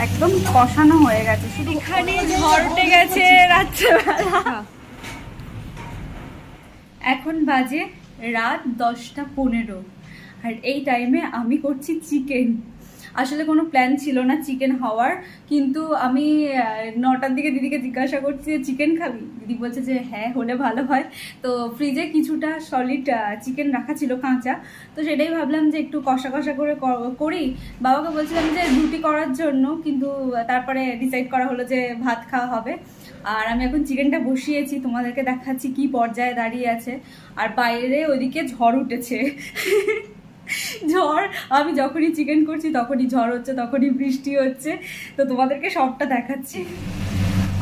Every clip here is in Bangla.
একদম কষানো হয়ে গেছে, শুধু এখানে ঝড় উঠে গেছে রাত্রেবেলা। এখন বাজে রাত 10:15 আর এই টাইমে আমি করছি চিকেন। আসলে কোনো প্ল্যান ছিল না চিকেন হওয়ার, কিন্তু আমি 9টার দিকে দিদিকে জিজ্ঞাসা করছি যে চিকেন খাবি, দিদি বলছে যে হ্যাঁ হলে ভালো হয়। তো ফ্রিজে কিছুটা সলিড চিকেন রাখা ছিল কাঁচা, তো সেটাই ভাবলাম যে একটু কষা কষা করে করি। বাবাকে বলছিলাম যে রুটি করার জন্য, কিন্তু তারপরে ডিসাইড করা হলো যে ভাত খাওয়া হবে। আর আমি এখন চিকেনটা বসিয়েছি, তোমাদেরকে দেখাচ্ছি কি পর্যায়ে দাঁড়িয়ে আছে। আর বাইরে ওইদিকে ঝড় উঠেছে। ঝড়, আমি যখনই চিকেন করছি তখনই ঝড় হচ্ছে, তখনই বৃষ্টি হচ্ছে, তো তোমাদেরকে সবটা দেখাচ্ছি।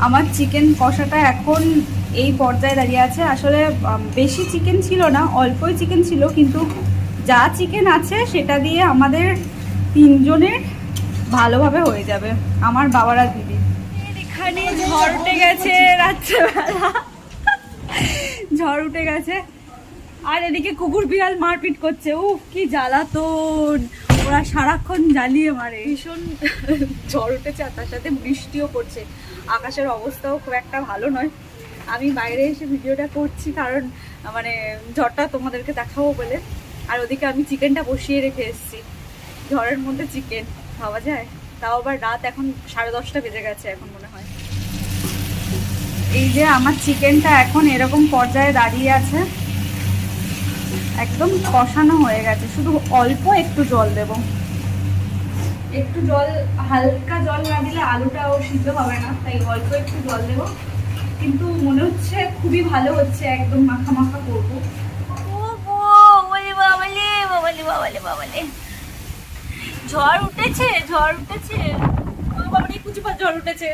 আমার চিকেন কষাটা এখন এই পর্যায়ে দাঁড়িয়ে আছে। আসলে বেশি চিকেন ছিল না, অল্পই চিকেন ছিল, কিন্তু যা চিকেন আছে সেটা দিয়ে আমাদের 3 জনের ভালোভাবে হয়ে যাবে, আমার বাবার আর দিদি। এখানে ঝড় উঠে গেছে রাত্রেবেলা, ঝড় উঠে গেছে আর এদিকে কুকুর বিড়াল মারপিট করছে। উফ কি জ্বালাতন, ওরা সারাক্ষণ জ্বালিয়ে মারে। ভীষণ ঝড় উঠেছে আর তার সাথে বৃষ্টিও পড়ছে, আকাশের অবস্থাও খুব একটা ভালো নয়। আমি বাইরে এসে ভিডিওটা করছি কারণ মানে ঝড়টা তোমাদেরকে দেখাবো বলে। আর ওদিকে আমি চিকেনটা বসিয়ে রেখে এসেছি, ঝড়ের মধ্যে চিকেন খাওয়া যায়? তাও আবার রাত এখন 10:30 বেজে গেছে এখন মনে হয়। এই যে আমার চিকেনটা এখন এরকম পর্যায়ে দাঁড়িয়ে আছে, একদম কষানো হয়ে গেছে, শুধু অল্প একটু জল দেব। একটু জল, হালকা জল না দিলে আলুটাও সিদ্ধ হবে না, তাই অল্প একটু জল দেব। কিন্তু মনে হচ্ছে খুবই ভালো হচ্ছে, একদম মাখা মাখা করবো। ঝড় উঠেছে, ঝড় উঠেছে, বাবারে কুচুপার ঝড় উঠেছে।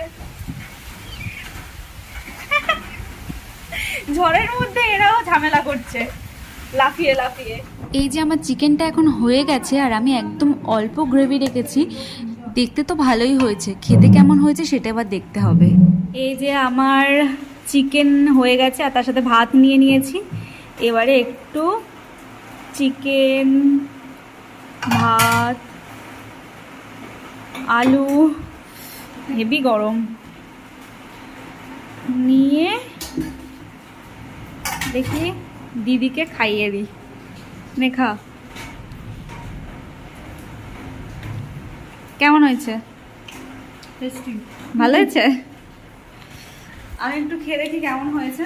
ঝড়ের মধ্যে এরাও ঝামেলা করছে লাফিয়ে লাফিয়ে। এই যে আমার চিকেনটা এখন হয়ে গেছে আর আমি একদম অল্প গ্রেভি রেখেছি, দেখতে তো ভালোই হয়েছে, খেতে কেমন হয়েছে সেটা এবার দেখতে হবে। এই যে আমার চিকেন হয়ে গেছে আর তার সাথে ভাত নিয়ে নিয়েছি। এবারে একটু চিকেন, ভাত, আলু, হেভি গরম, নিয়ে দেখি দিদিকে খাইয়ে দিই। নে খা, কেমন হয়েছে? ভালো হয়েছে? আমি একটু খেয়ে দেখি কেমন হয়েছে।